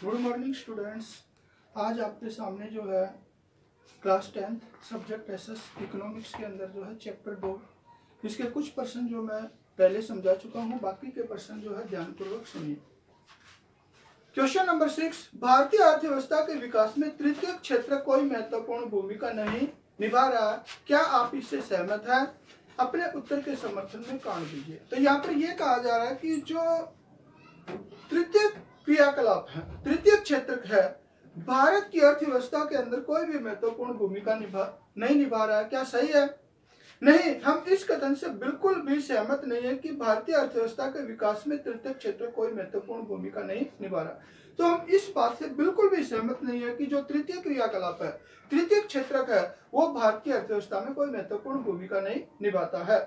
Good morning students. आज आपके सामने जो है class 10th subject SS economics के अंदर जो है चैप्टर 2 इसके कुछ प्रश्न जो मैं पहले समझा चुका हूं, बाकी के प्रश्न जो है ध्यानपूर्वक सुनिए। क्वेश्चन नंबर 6, भारतीय अर्थव्यवस्था के विकास में तृतीय क्षेत्र कोई महत्वपूर्ण भूमिका नहीं निभा रहा, क्या आप इससे सहमत हैं? अपने उत्तर के समर्थन में कारण दीजिए। तो यहाँ पर यह कहा जा रहा है कि जो तृतीय क्रियाकलाप है, तृतीय क्षेत्र है, भारत की अर्थव्यवस्था के अंदर कोई भी महत्वपूर्ण भूमिका नहीं निभा रहा है। क्या सही है? नहीं, हम इस कथन से बिल्कुल भी सहमत नहीं है कि भारतीय अर्थव्यवस्था के विकास में तृतीय क्षेत्र कोई महत्वपूर्ण भूमिका नहीं निभा रहा। तो हम इस बात से बिल्कुल भी सहमत नहीं है कि जो तृतीय क्रियाकलाप है, तृतीय क्षेत्र है, वो भारतीय अर्थव्यवस्था में कोई महत्वपूर्ण भूमिका नहीं निभाता है।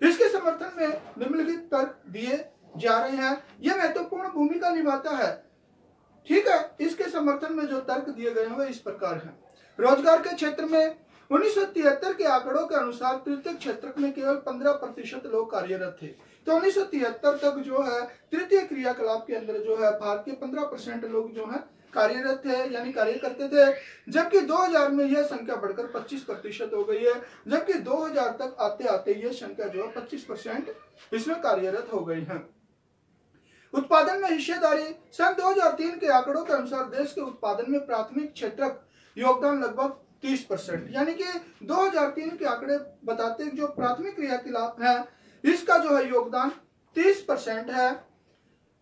इसके समर्थन में निम्नलिखित तर्क दिए जा रहे हैं। यह महत्वपूर्ण भूमिका निभाता है, ठीक है। इसके समर्थन में जो तर्क दिए गए हैं वे इस प्रकार हैं। रोजगार के क्षेत्र में 1973 के आंकड़ों के अनुसार तृतीय क्षेत्र में केवल 15% लोग कार्यरत थे। तो 1973 तक जो है तृतीय क्रियाकलाप के अंदर जो है भारत के 15% लोग जो है कार्यरत थे, यानी कार्य करते थे, जबकि 2000 में यह संख्या बढ़कर 25% हो गई है, जबकि 2000 तक आते आते यह संख्या जो है 25% इसमें कार्यरत हो गई है। उत्पादन में हिस्सेदारी सन 2003 के आंकड़ों के अनुसार देश के उत्पादन में प्राथमिक क्षेत्र योगदान लगभग 30%, यानी कि 2003 के आंकड़े बताते हैं जो प्राथमिक क्रियाकलाप है इसका जो है योगदान 30% है,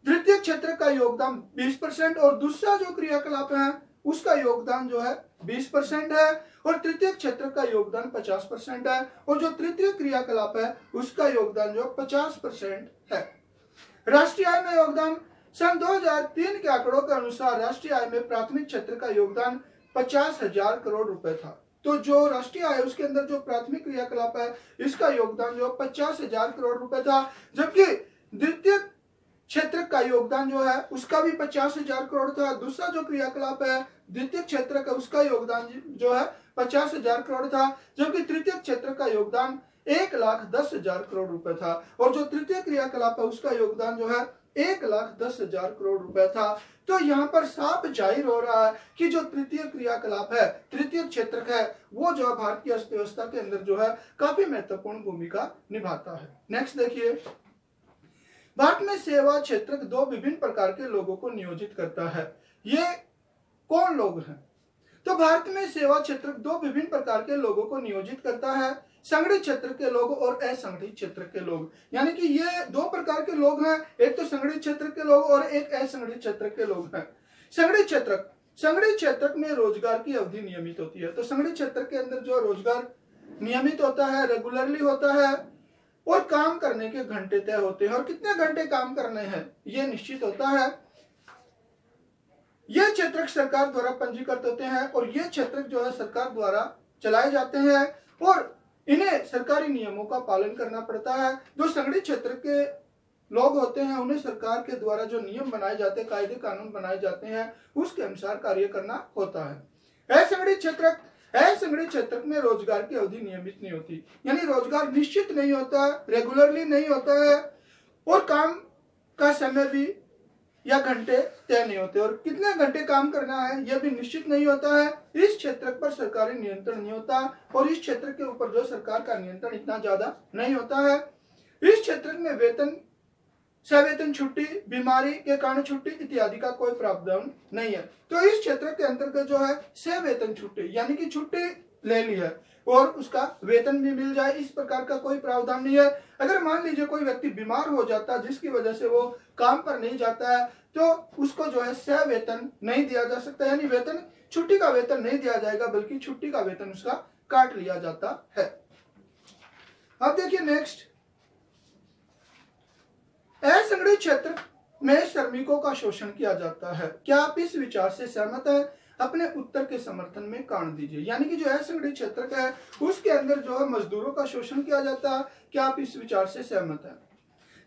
द्वितीय क्षेत्र का योगदान 20% और दूसरा जो क्रियाकलाप है उसका योगदान जो है 20% है और तृतीय क्षेत्र का योगदान 50% है और जो तृतीय क्रियाकलाप है उसका योगदान जो 50% है। राष्ट्रीय आय में योगदान सन 2003 के आंकड़ों के अनुसार राष्ट्रीय आय में प्राथमिक क्षेत्र का योगदान 50,000 करोड़ रुपए था। तो जो राष्ट्रीय आय उसके अंदर जो प्राथमिक क्रियाकलाप है इसका योगदान जो 50,000 करोड़ रुपए था, जबकि द्वितीय क्षेत्र का योगदान जो है उसका भी 50,000 करोड़ था। दूसरा जो क्रियाकलाप है द्वितीय क्षेत्र का उसका योगदान जो है 50,000 करोड़ था, जबकि तृतीय क्षेत्र का योगदान 1,10,000 करोड़ रुपए था और जो तृतीय क्रियाकलाप है उसका योगदान जो है 1,10,000 करोड़ रुपए था। तो यहाँ पर साफ जाहिर हो रहा है कि जो तृतीय क्रियाकलाप है, तृतीय क्षेत्र है, वो जो है भारतीय अर्थव्यवस्था के अंदर जो है काफी महत्वपूर्ण भूमिका निभाता है। नेक्स्ट देखिए, भारत में सेवा क्षेत्र 2 विभिन्न प्रकार के लोगों को नियोजित करता है। ये कौन लोग हैं? तो भारत में सेवा क्षेत्र 2 विभिन्न प्रकार के लोगों को नियोजित करता है, संगठित क्षेत्र के लोग और असंगठित क्षेत्र के लोग, यानी कि ये 2 प्रकार के लोग हैं, एक तो संगठित क्षेत्र के लोग और एक असंगठित क्षेत्र के लोग हैं। संगठित क्षेत्र में रोजगार की अवधि नियमित होती है। तो संगठित क्षेत्र के अंदर जो रोजगार नियमित होता है, रेगुलरली होता है और काम करने के घंटे तय होते हैं और कितने घंटे काम करने हैं ये निश्चित होता है। ये क्षेत्र सरकार द्वारा पंजीकृत होते हैं और ये क्षेत्र जो है सरकार द्वारा चलाए जाते हैं और इन्हें सरकारी नियमों का पालन करना पड़ता है। जो संगठित क्षेत्र के लोग होते हैं उन्हें सरकार के द्वारा जो नियम बनाए जाते हैं, कायदे कानून बनाए जाते हैं, उसके अनुसार कार्य करना होता है। असंगठित क्षेत्र में रोजगार की अवधि नियमित नहीं होती, यानी रोजगार निश्चित नहीं होता, रेगुलरली नहीं होता है और काम का समय भी या घंटे तय नहीं होते और कितने घंटे काम करना है यह भी निश्चित नहीं होता है। इस क्षेत्र पर सरकारी नियंत्रण नहीं होता और इस क्षेत्र के ऊपर जो सरकार का नियंत्रण इतना ज्यादा नहीं होता है। इस क्षेत्र में वेतन, सवेतन छुट्टी, बीमारी के कारण छुट्टी इत्यादि का कोई प्रावधान नहीं है। तो इस क्षेत्र के अंतर्गत जो है सवेतन छुट्टी, यानी कि छुट्टी ले ली है और उसका वेतन भी मिल जाए, इस प्रकार का कोई प्रावधान नहीं है। अगर मान लीजिए कोई व्यक्ति बीमार हो जाता है जिसकी वजह से वो काम पर नहीं जाता है तो उसको जो है सवेतन नहीं दिया जा सकता, यानी वेतन, छुट्टी का वेतन नहीं दिया जाएगा बल्कि छुट्टी का वेतन उसका काट लिया जाता है। अब देखिए नेक्स्ट, असंगठित क्षेत्र में श्रमिकों का शोषण किया जाता है। क्या आप इस विचार से सहमत हैं? अपने उत्तर के समर्थन में कारण दीजिए। यानी कि जो असंगठित क्षेत्र है उसके अंदर जो है मजदूरों का शोषण किया जाता है। क्या आप इस विचार से सहमत हैं?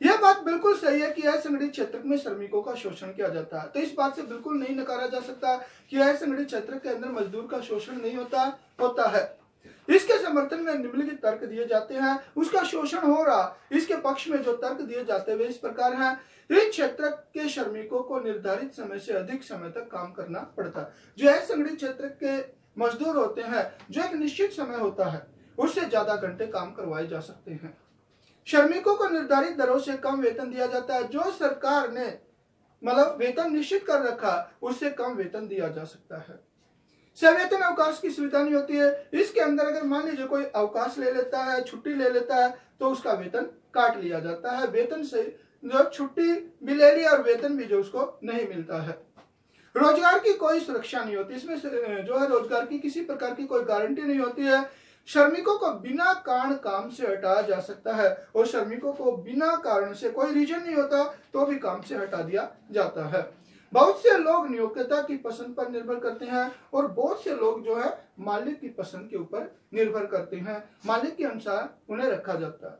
यह बात बिल्कुल सही है कि असंगठित क्षेत्र में श्रमिकों का शोषण किया जाता है। तो इस बात से बिल्कुल नहीं नकारा जा सकता कि असंगठित क्षेत्र के अंदर मजदूर का शोषण नहीं होता है। इसके समर्थन में निम्नलिखित तर्क दिए जाते हैं। उसका शोषण हो रहा, इसके पक्ष में जो तर्क दिए जाते हैं वे इस प्रकार हैं। इस क्षेत्र के श्रमिकों को निर्धारित समय से अधिक समय तक काम करना पड़ता है। जो असंगठित क्षेत्र के मजदूर होते हैं, जो एक निश्चित समय होता है उससे ज्यादा घंटे काम करवाए जा सकते हैं। श्रमिकों को निर्धारित दरों से कम वेतन दिया जाता है। जो सरकार ने मतलब वेतन निश्चित कर रखा उससे कम वेतन दिया जा सकता है। सवेतन अवकाश की सुविधा नहीं होती है। इसके अंदर अगर मान लीजिए कोई अवकाश ले लेता है, छुट्टी ले लेता है, तो उसका वेतन काट लिया जाता है। वेतन से जो छुट्टी भी ले ली और वेतन भी जो उसको नहीं मिलता है। रोजगार की कोई सुरक्षा नहीं होती। इसमें जो है रोजगार की किसी प्रकार की कोई गारंटी नहीं होती है। श्रमिकों को बिना कारण काम से हटाया जा सकता है और श्रमिकों को बिना कारण से कोई रीजन नहीं होता तो भी काम से हटा दिया जाता है। बहुत से लोग नियोक्ता की पसंद पर निर्भर करते हैं और बहुत से लोग जो है मालिक की पसंद के ऊपर निर्भर करते हैं। मालिक के अनुसार उन्हें रखा जाता है।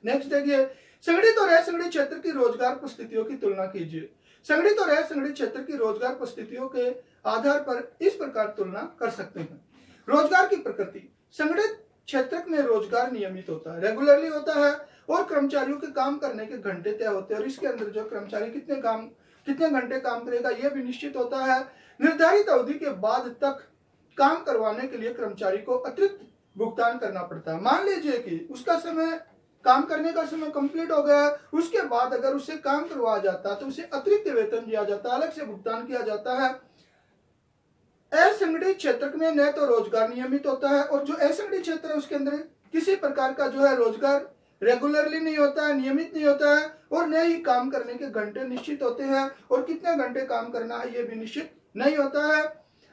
नेक्स्ट देखिए, संगठित और असंगठित क्षेत्र की रोजगार परिस्थितियों की तुलना कीजिए। संगठित और असंगठित क्षेत्र की रोजगार परिस्थितियों के आधार पर इस प्रकार तुलना कर सकते हैं। रोजगार की प्रकृति, संगठित क्षेत्र में रोजगार नियमित होता है, रेगुलरली होता है और कर्मचारियों के काम करने के घंटे तय होते हैं और इसके अंदर जो कर्मचारी कितने घंटे काम करेगा यह भी निश्चित होता है। निर्धारित अवधि के बाद तक काम करवाने के लिए कर्मचारी को अतिरिक्त भुगतान करना पड़ता है। मान लीजिए कि उसका समय, काम करने का समय कंप्लीट हो गया, उसके बाद अगर उसे काम करवाया जाता है तो उसे अतिरिक्त वेतन दिया जाता है, अलग से भुगतान किया जाता है। असंगठित क्षेत्र में न तो रोजगार नियमित होता है और जो असंगठित क्षेत्र है उसके अंदर किसी प्रकार का जो है रोजगार रेगुलरली नहीं होता है, नियमित नहीं होता है और न ही काम करने के घंटे निश्चित होते हैं और कितने घंटे काम करना है यह भी निश्चित नहीं होता है।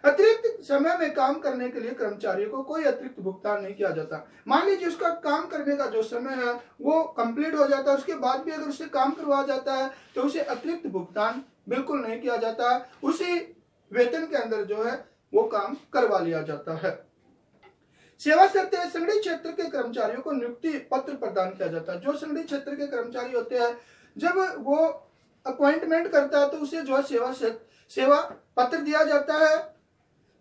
अतिरिक्त समय में काम करने के लिए कर्मचारियों को कोई अतिरिक्त भुगतान नहीं किया जाता। मान लीजिए उसका काम करने का जो समय है वो कंप्लीट हो जाता है, उसके बाद भी अगर उसे काम करवाया जाता है तो उसे अतिरिक्त भुगतान बिल्कुल नहीं किया जाता, उसी वेतन के अंदर जो है वो काम करवा लिया जाता है। सेवा शर्तें, संगठित क्षेत्र के कर्मचारियों को नियुक्ति पत्र प्रदान किया जाता है। जो संगठित क्षेत्र के कर्मचारी होते हैं जब वो अपॉइंटमेंट करता है तो उसे जो है सेवा पत्र दिया जाता है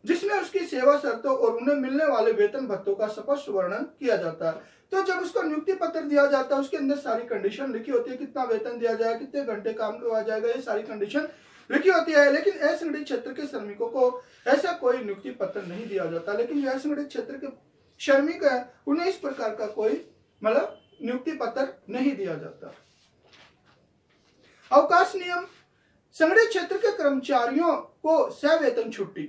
जिसमें उसकी सेवा शर्तों और उन्हें मिलने वाले वेतन भत्तों का स्पष्ट वर्णन किया जाता है। तो जब उसको नियुक्ति पत्र दिया जाता है उसके अंदर सारी कंडीशन लिखी होती है, कितना वेतन दिया जाएगा, कितने घंटे काम करवाया जाएगा, ये सारी कंडीशन लिखी होती है। लेकिन असंगठित क्षेत्र के श्रमिकों को ऐसा कोई नियुक्ति पत्र नहीं दिया जाता। लेकिन जो असंगठित क्षेत्र के श्रमिक है उन्हें इस प्रकार का कोई मतलब नियुक्ति पत्र नहीं दिया जाता। अवकाश नियम, संगठित क्षेत्र के कर्मचारियों को सवेतन छुट्टी,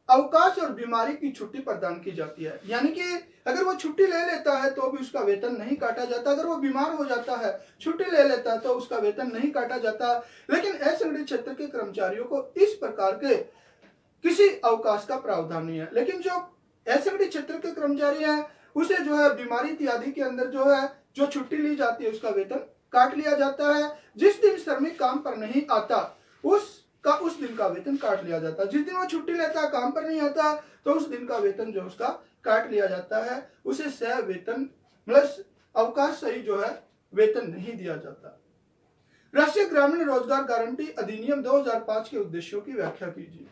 अवकाश और बीमारी की छुट्टी प्रदान की जाती है। यानी कि अगर वो छुट्टी ले लेता है तो भी उसका वेतन नहीं काटा जाता, अगर वो बीमार हो जाता है छुट्टी ले लेता है तो उसका वेतन नहीं काटा जाता। लेकिन असंगठित क्षेत्र के कर्मचारियों को इस प्रकार के किसी अवकाश का प्रावधान नहीं है। लेकिन जो असंगठित क्षेत्र के कर्मचारी हैं उसे जो है बीमारी इत्यादि के अंदर जो है जो छुट्टी ली जाती है उसका वेतन काट लिया जाता है। जिस दिन श्रमिक काम पर नहीं आता उस दिन का वेतन काट लिया जाता है। जिस दिन वो छुट्टी लेता है, काम पर नहीं आता, तो उस दिन का वेतन जो उसका काट लिया जाता है। उसे सह वेतन प्लस अवकाश सही जो है वेतन नहीं दिया जाता। राष्ट्रीय ग्रामीण रोजगार गारंटी अधिनियम 2005 के उद्देश्यों की व्याख्या कीजिए।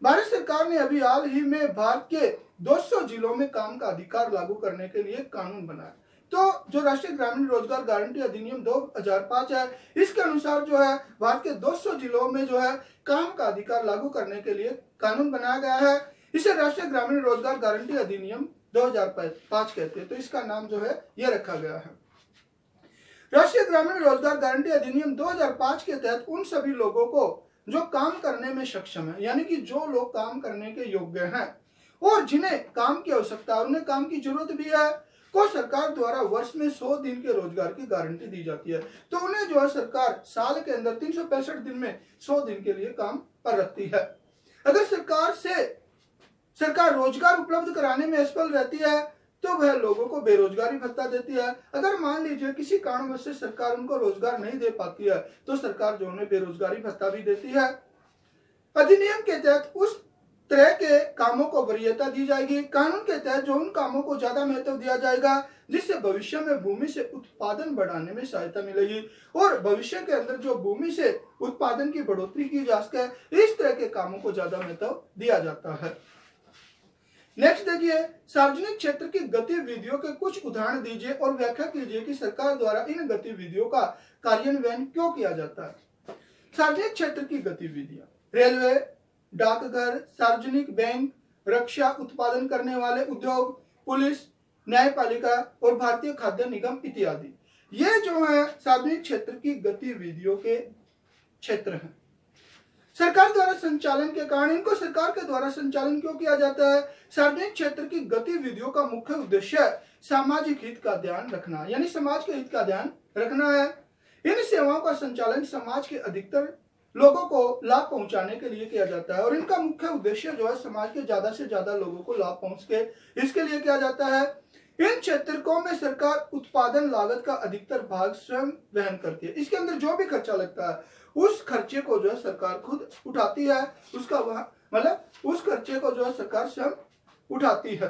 भारत सरकार ने अभी हाल ही में भारत के 200 जिलों में काम का अधिकार लागू करने के लिए कानून बनाया। तो जो राष्ट्रीय ग्रामीण रोजगार गारंटी अधिनियम 2005 है, इसके अनुसार जो है भारत के 200 जिलों में जो है काम का अधिकार लागू करने के लिए कानून बनाया गया है। इसे राष्ट्रीय ग्रामीण रोजगार गारंटी अधिनियम 2005 कहते हैं। तो इसका नाम जो है यह रखा गया है। राष्ट्रीय ग्रामीण रोजगार गारंटी अधिनियम 2005 के तहत उन सभी लोगों को जो काम करने में सक्षम है, यानी कि जो लोग काम करने के योग्य हैं और जिन्हें काम की आवश्यकता और उन्हें काम की जरूरत भी है, को सरकार द्वारा वर्ष में 100 दिन के रोजगार की गारंटी दी जाती है। तो उन्हें जो है सरकार साल के अंदर 365 दिन में 100 दिन के लिए काम पर रखती है। अगर सरकार रोजगार उपलब्ध कराने में असफल रहती है तो वह लोगों को बेरोजगारी भत्ता देती है। अगर मान लीजिए किसी कारणवश से सरकार उनको रोजगार नहीं दे पाती है तो सरकार जो उन्हें बेरोजगारी भत्ता भी देती है। अधिनियम के तहत उस तरह के कामों को वरीयता दी जाएगी। कानून के तहत जो उन कामों को ज्यादा महत्व दिया जाएगा जिससे भविष्य में भूमि से उत्पादन बढ़ाने में सहायता मिलेगी और भविष्य के अंदर जो भूमि से उत्पादन की बढ़ोतरी की जा सके, इस तरह के कामों को ज्यादा महत्व दिया जाता है। नेक्स्ट देखिए, सार्वजनिक क्षेत्र की गतिविधियों के कुछ उदाहरण दीजिए और व्याख्या कीजिए कि सरकार द्वारा इन गतिविधियों का कार्यान्वयन क्यों किया जाता है। सार्वजनिक क्षेत्र की गतिविधियां, रेलवे, डाकघर, सार्वजनिक बैंक, रक्षा उत्पादन करने वाले उद्योग, पुलिस, न्यायपालिका और भारतीय खाद्य निगम इत्यादि। ये जो है सार्वजनिक क्षेत्र की गतिविधियों के क्षेत्र हैं। सरकार द्वारा संचालन के कारण इनको सरकार के द्वारा संचालन क्यों किया जाता है। सार्वजनिक क्षेत्र की गतिविधियों का मुख्य उद्देश्य सामाजिक हित का ध्यान रखना, यानी समाज के हित का ध्यान रखना है। इन सेवाओं का संचालन समाज के अधिकतर लोगों को लाभ पहुंचाने के लिए किया जाता है और इनका मुख्य उद्देश्य जो है समाज के ज्यादा से ज्यादा लोगों को लाभ पहुंच के इसके लिए किया जाता है। इन क्षेत्रों में सरकार उत्पादन लागत का अधिकतर भाग स्वयं वहन करती है। इसके अंदर जो भी खर्चा लगता है उस खर्चे को जो है सरकार खुद उठाती है, उसका मतलब उस खर्चे को जो है सरकार स्वयं उठाती है।